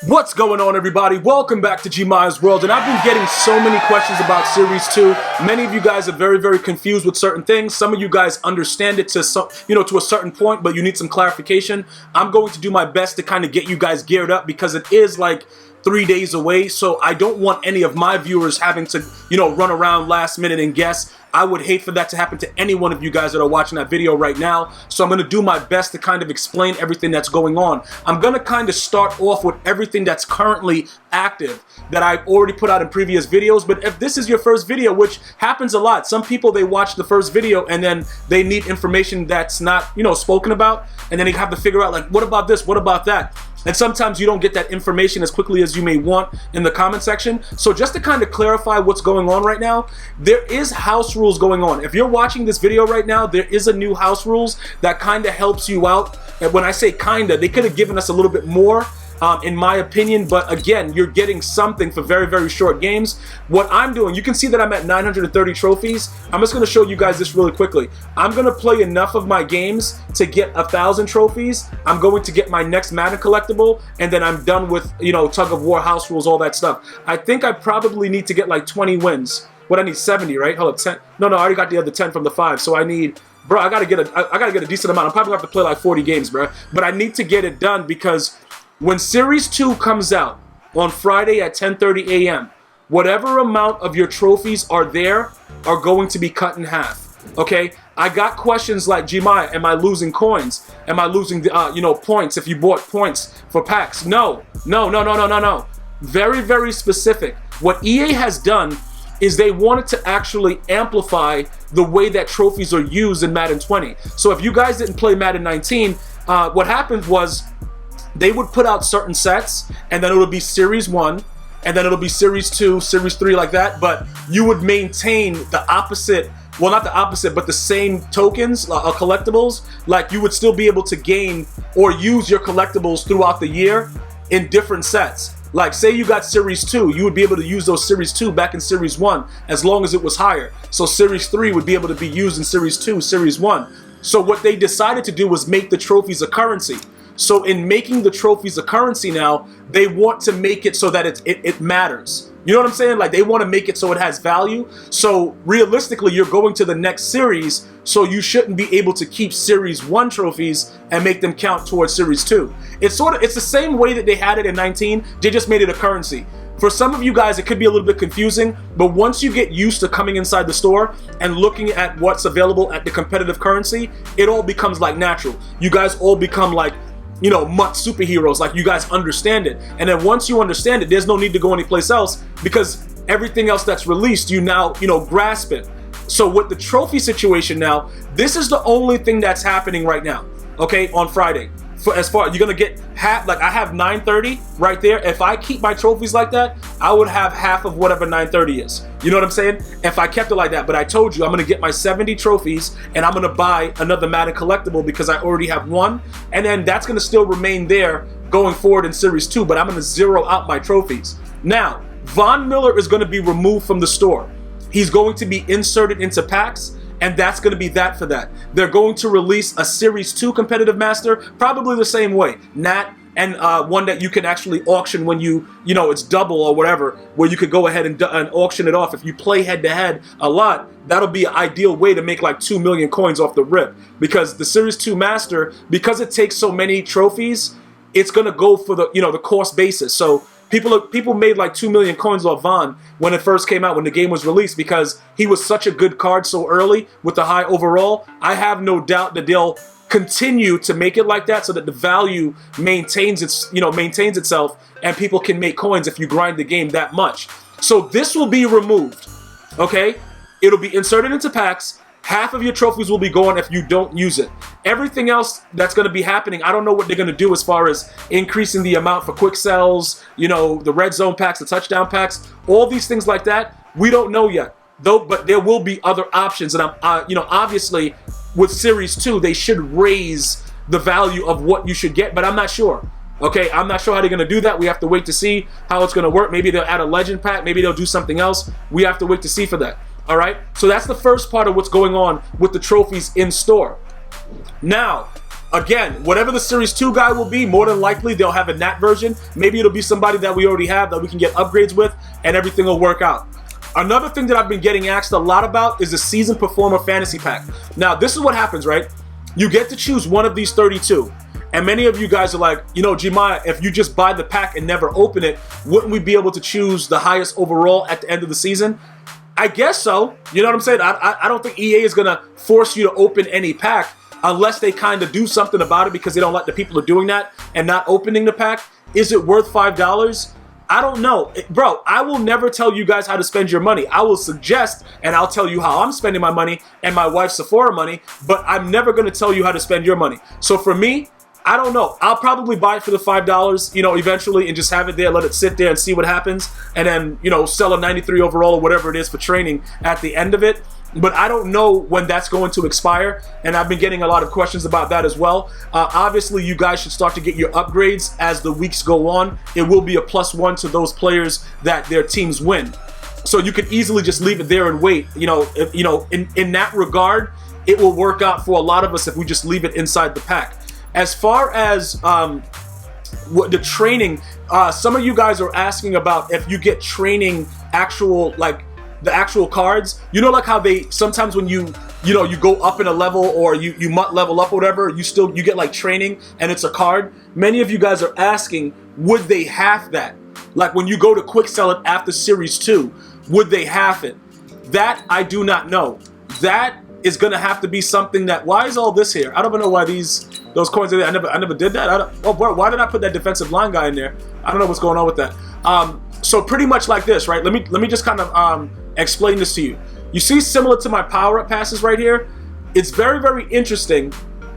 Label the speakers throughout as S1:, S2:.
S1: What's going on, everybody? Welcome back to GmiasWorld, and I've been getting so many questions about Series 2. Many of you guys are very confused with certain things. Some of you guys understand it to to a certain point, but you need some clarification. I'm going to do my best to kind of get you guys geared up because it is like 3 days away, so I don't want any of my viewers having to, run around last minute and guess. I would hate for that to happen to any one of you guys that are watching that video right now. So I'm going to do my best to kind of explain everything that's going on. I'm going to kind of start off with everything that's currently active that I've already put out in previous videos. But if this is your first video, which happens a lot, some people, they watch the first video and then they need information that's not, spoken about. And then they have to figure out, like, what about this? What about that? And sometimes you don't get that information as quickly as you may want in the comment section. So just to kind of clarify what's going on right now, there is house rules going on. If you're watching this video right now, there is a new house rules that kind of helps you out. And when I say kinda, they could have given us a little bit more, in my opinion, but again, you're getting something for very short games. What I'm doing, you can see that I'm at 930 trophies. I'm just going to show you guys this really quickly. I'm going to play enough of my games to get 1,000 trophies. I'm going to get my next Madden collectible, and then I'm done with, tug of war, house rules, all that stuff. I think I probably need to get like 20 wins. What, I need 70, right? Hold up, 10. No, I already got the other 10 from the 5, so I need... Bro, I gotta get a decent amount. I'm probably gonna have to play like 40 games, bro. But I need to get it done because when Series 2 comes out on Friday at 10:30 a.m., whatever amount of your trophies are there are going to be cut in half. Okay? I got questions like, Gmia, am I losing coins? Am I losing the points if you bought points for packs? No. Very specific. What EA has done is they wanted to actually amplify the way that trophies are used in Madden 20. So if you guys didn't play Madden 19, what happened was they would put out certain sets, and then it'll be Series 1, and then it'll be Series 2, Series 3, like that, but you would maintain the opposite, well, not the opposite, but the same tokens, collectibles. Like, you would still be able to gain or use your collectibles throughout the year in different sets. Like, say you got Series 2, you would be able to use those Series 2 back in Series 1 as long as it was higher. So Series 3 would be able to be used in Series 2, Series 1. So what they decided to do was make the trophies a currency. So in making the trophies a currency now, they want to make it so that it matters. You know what I'm saying? Like, they want to make it so it has value. So realistically, you're going to the next series, so you shouldn't be able to keep Series 1 trophies and make them count towards Series 2. It's the same way that they had it in 19, they just made it a currency. For some of you guys, it could be a little bit confusing, but once you get used to coming inside the store and looking at what's available at the competitive currency, it all becomes like natural. You guys all become like, MUT superheroes, like you guys understand it. And then once you understand it, there's no need to go anyplace else because everything else that's released, you now, grasp it. So with the trophy situation now, this is the only thing that's happening right now, okay, on Friday. As far you're gonna get half, like I have 930 right there. If I keep my trophies like that, I would have half of whatever 930 is. You know what I'm saying? If I kept it like that. But I told you I'm gonna get my 70 trophies and I'm gonna buy another Madden collectible because I already have one, and then that's gonna still remain there going forward in Series 2. But I'm gonna zero out my trophies. Now, Von Miller is gonna be removed from the store. He's going to be inserted into packs. And that's going to be that for that. They're going to release a Series 2 competitive master, probably the same way. Nat, and one that you can actually auction when it's double or whatever, where you could go ahead and auction it off. If you play head-to-head a lot, that'll be an ideal way to make like 2 million coins off the rip. Because the Series 2 master, because it takes so many trophies, it's going to go for the, the cost basis. So People made like 2 million coins off Von when it first came out, when the game was released, because he was such a good card so early with the high overall. I have no doubt that they'll continue to make it like that so that the value maintains itself and people can make coins if you grind the game that much. So this will be removed, okay? It'll be inserted into packs. Half of your trophies will be gone if you don't use it. Everything else that's going to be happening, I don't know what they're going to do as far as increasing the amount for quick sells, the red zone packs, the touchdown packs, all these things like that. We don't know yet, though. But there will be other options, and obviously with Series 2, they should raise the value of what you should get, but I'm not sure. Okay, I'm not sure how they're going to do that. We have to wait to see how it's going to work. Maybe they'll add a legend pack. Maybe they'll do something else. We have to wait to see for that. All right, so that's the first part of what's going on with the trophies in store. Now, again, whatever the Series 2 guy will be, more than likely they'll have a NAT version. Maybe it'll be somebody that we already have that we can get upgrades with, and everything will work out. Another thing that I've been getting asked a lot about is the Season Performer Fantasy Pack. Now, this is what happens, right? You get to choose one of these 32. And many of you guys are like, you know, Gmia, if you just buy the pack and never open it, wouldn't we be able to choose the highest overall at the end of the season? I guess so. You know what I'm saying? I don't think EA is going to force you to open any pack unless they kind of do something about it because they don't like the people who are doing that and not opening the pack. Is it worth $5? I don't know. Bro, I will never tell you guys how to spend your money. I will suggest and I'll tell you how I'm spending my money and my wife's Sephora money, but I'm never going to tell you how to spend your money. So for me, I don't know. I'll probably buy it for the $5, you know, eventually, and just have it there, let it sit there and see what happens, and then, you know, sell a 93 overall or whatever it is for training at the end of it. But I don't know when that's going to expire, and I've been getting a lot of questions about that as well. Obviously, you guys should start to get your upgrades as the weeks go on. It will be a +1 to those players that their teams win. So you could easily just leave it there and wait. You know, in that regard, it will work out for a lot of us if we just leave it inside the pack. As far as what the training, some of you guys are asking about if you get training actual, like the actual cards. You know, like how they sometimes when you go up in a level or you might level up or whatever, you get like training and it's a card. Many of you guys are asking, would they have that? Like when you go to quick sell it after Series 2, would they have it? That I do not know. That is gonna have to be something that. Why is all this here? I don't even know why those coins are there. I never did that. Why did I put that defensive line guy in there? I don't know what's going on with that. So pretty much like this, right? Let me just kind of explain this to you. You see, similar to my power-up passes right here, it's very, very interesting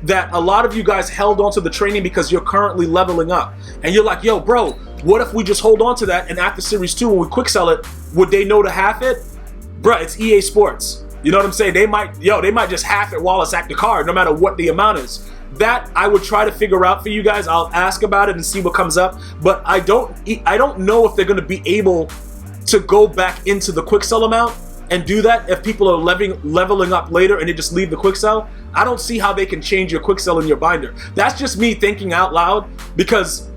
S1: that a lot of you guys held on to the training because you're currently leveling up. And you're like, yo, bro, what if we just hold on to that and after Series 2 when we quick sell it, would they know to half it? Bruh, it's EA Sports. You know what I'm saying? They might just half it while it's active card, no matter what the amount is. That I would try to figure out for you guys. I'll ask about it and see what comes up. But I don't know if they're going to be able to go back into the quick sell amount and do that if people are leveling up later and they just leave the quick sell. I don't see how they can change your quick sell in your binder. That's just me thinking out loud because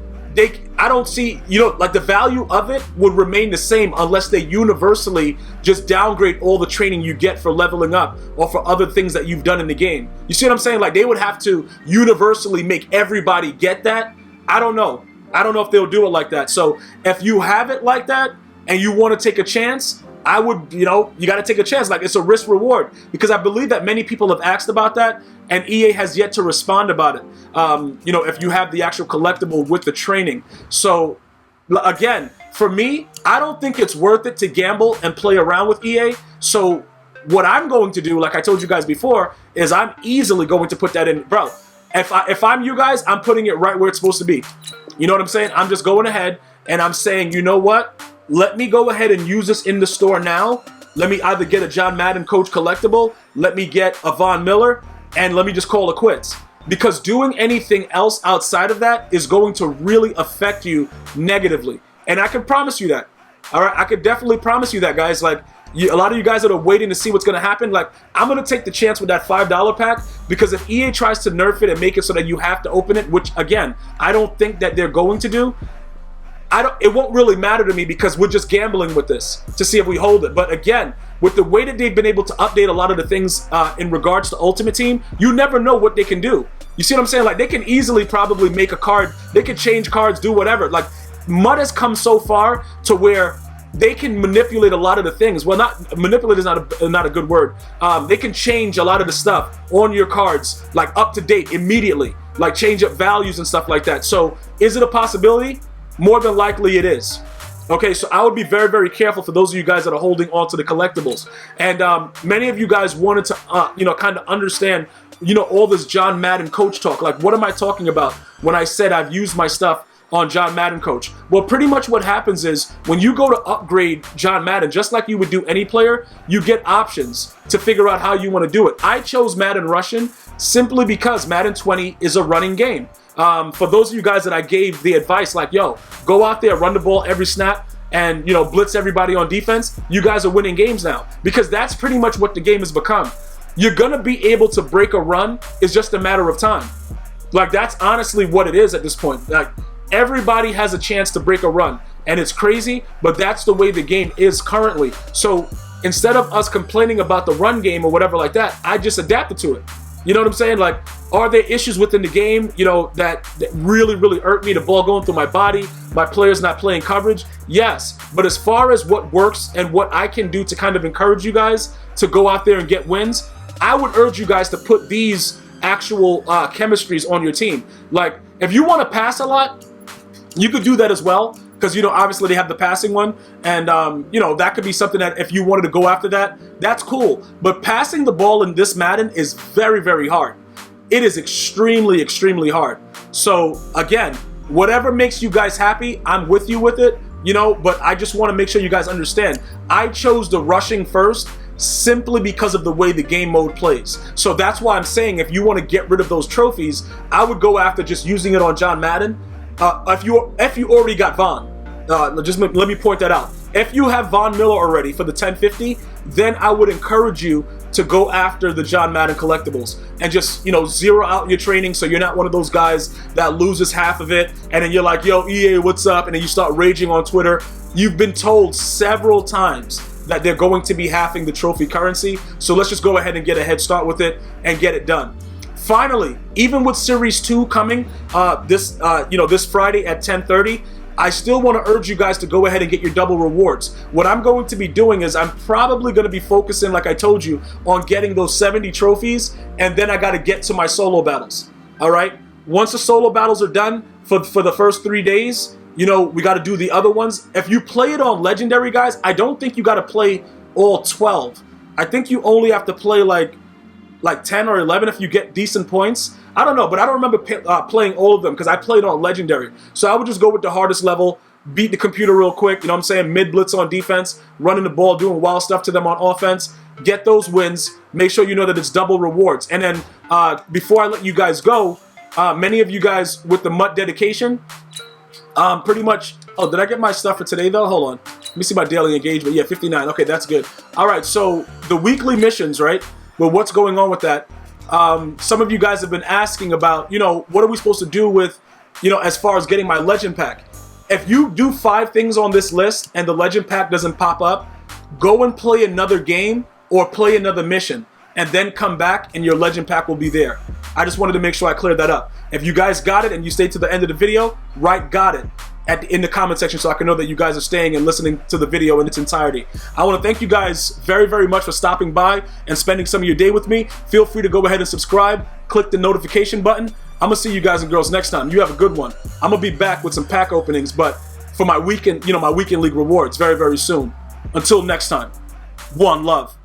S1: I don't see, like the value of it would remain the same unless they universally just downgrade all the training you get for leveling up or for other things that you've done in the game. You see what I'm saying? Like they would have to universally make everybody get that. I don't know. I don't know if they'll do it like that. So if you have it like that and you want to take a chance, I would, you got to take a chance. Like it's a risk reward because I believe that many people have asked about that and EA has yet to respond about it. If you have the actual collectible with the training. So again, for me, I don't think it's worth it to gamble and play around with EA. So what I'm going to do, like I told you guys before, is I'm easily going to put that in. Bro, if I'm you guys, I'm putting it right where it's supposed to be. You know what I'm saying? I'm just going ahead and I'm saying, you know what? Let me go ahead and use this in the store now. Let me either get a John Madden Coach collectible, let me get a Von Miller, and let me just call it quits. Because doing anything else outside of that is going to really affect you negatively. And I can promise you that. All right, I could definitely promise you that, guys. Like, a lot of you guys that are waiting to see what's going to happen, like, I'm going to take the chance with that $5 pack because if EA tries to nerf it and make it so that you have to open it, which, again, I don't think that they're going to do, it won't really matter to me because we're just gambling with this to see if we hold it. But again, with the way that they've been able to update a lot of the things in regards to Ultimate Team, you never know what they can do. You see what I'm saying? Like they can easily probably make a card, they can change cards, do whatever. Like MUT has come so far to where they can manipulate a lot of the things. Well, not manipulate is not a good word. They can change a lot of the stuff on your cards, like up to date immediately, like change up values and stuff like that. So is it a possibility? More than likely it is. Okay, so I would be very, very careful for those of you guys that are holding on to the collectibles. And many of you guys wanted to, kind of understand, all this John Madden Coach talk. Like, what am I talking about when I said I've used my stuff on John Madden Coach? Well, pretty much what happens is when you go to upgrade John Madden, just like you would do any player, you get options to figure out how you want to do it. I chose Madden Russian simply because Madden 20 is a running game. For those of you guys that I gave the advice, like, yo, go out there, run the ball every snap, and, blitz everybody on defense, you guys are winning games now. Because that's pretty much what the game has become. You're going to be able to break a run. It's just a matter of time. Like, that's honestly what it is at this point. Like, everybody has a chance to break a run, and it's crazy, but that's the way the game is currently. So instead of us complaining about the run game or whatever like that, I just adapted to it. You know what I'm saying? Like, are there issues within the game, you know, that really, really hurt me? The ball going through my body, my players not playing coverage? Yes. But as far as what works and what I can do to kind of encourage you guys to go out there and get wins, I would urge you guys to put these actual chemistries on your team. Like, if you want to pass a lot, you could do that as well, because, you know, obviously they have the passing one, and you know, that could be something that if you wanted to go after that, that's cool. But passing the ball in this Madden is very, very hard. It is extremely, extremely hard. So again, whatever makes you guys happy, I'm with you with it, you know, but I just want to make sure you guys understand, I chose the rushing first simply because of the way the game mode plays. So that's why I'm saying, if you want to get rid of those trophies, I would go after just using it on John Madden. If you already got Von, let me point that out. If you have Von Miller already for the 1050, then I would encourage you to go after the John Madden collectibles and just, you know, zero out your training, so you're not one of those guys that loses half of it and then you're like, yo, EA, what's up? And then you start raging on Twitter. You've been told several times that they're going to be halving the trophy currency, so let's just go ahead and get a head start with it and get it done. Finally, even with Series 2 coming this Friday at 10:30, I still want to urge you guys to go ahead and get your double rewards. What I'm going to be doing is I'm probably going to be focusing, like I told you, on getting those 70 trophies, and then I got to get to my solo battles. All right? Once the solo battles are done for the first 3 days, you know, we got to do the other ones. If you play it on Legendary, guys, I don't think you got to play all 12. I think you only have to play like 10 or 11 if you get decent points. I don't know, but I don't remember playing all of them because I played on Legendary. So I would just go with the hardest level, beat the computer real quick, you know what I'm saying, mid-blitz on defense, running the ball, doing wild stuff to them on offense, get those wins, make sure you know that it's double rewards. And then before I let you guys go, many of you guys with the MUT dedication, pretty much, oh, did I get my stuff for today though? Hold on. Let me see my daily engagement. Yeah, 59. Okay, that's good. All right, so the weekly missions, right? Well, what's going on with that? Some of you guys have been asking about, you know, what are we supposed to do with, you know, as far as getting my legend pack? If you do 5 things on this list and the legend pack doesn't pop up, go and play another game or play another mission and then come back and your legend pack will be there. I just wanted to make sure I cleared that up. If you guys got it and you stayed to the end of the video, write got it in the comment section so I can know that you guys are staying and listening to the video in its entirety. I want to thank you guys very, very much for stopping by and spending some of your day with me. Feel free to go ahead and subscribe, click the notification button. I'm gonna see you guys and girls next time. You have a good one. I'm gonna be back with some pack openings, but for my weekend, you know, my weekend league rewards very, very soon. Until next time, one love.